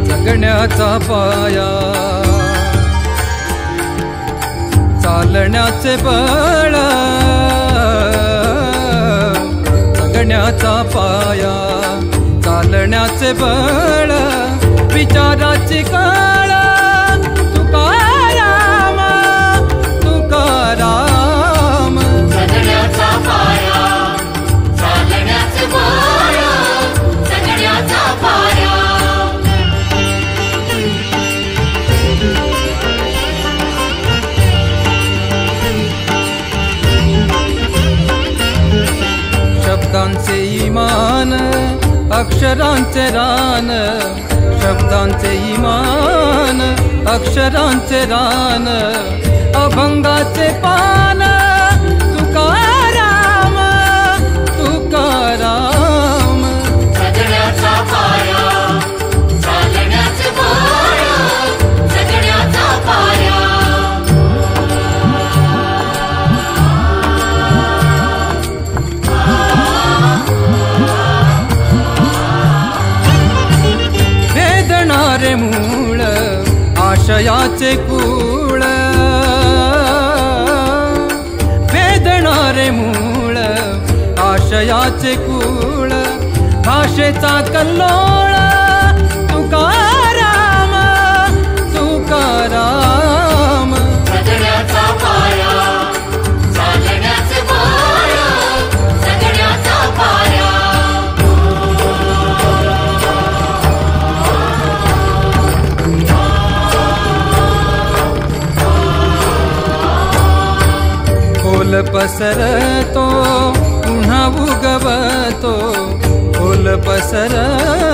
जगण्याचा पाया चालण्याचे बळ, जगण्याचा पाया चालण्याचे बळ, विचाराची कळ, तुकाराम तुकाराम। जगण्याचा पाया चालण्याचे बळ, जगण्याचा पाया। शब्दांचे ईमान अक्षरांचे रान, शब्दांचे ईमान अक्षरांचे रान, अभंगाचे पान, तुकाराम तुकाराम। जगण्याचा पाया चालण्याचे बळ, जगण्याचा पाया। वेदणारे मूळ आशयाचे कूळ, वेदणारे मूळ आशयाचे कूळ, भाषेचा कल्लोळ, तुकाराम तुकाराम। जगण्याचा पाया चालण्याचे बळ, जगण्याचा पाया। खोल पसरतो पुन्हा उगवतो, खोल पसरतो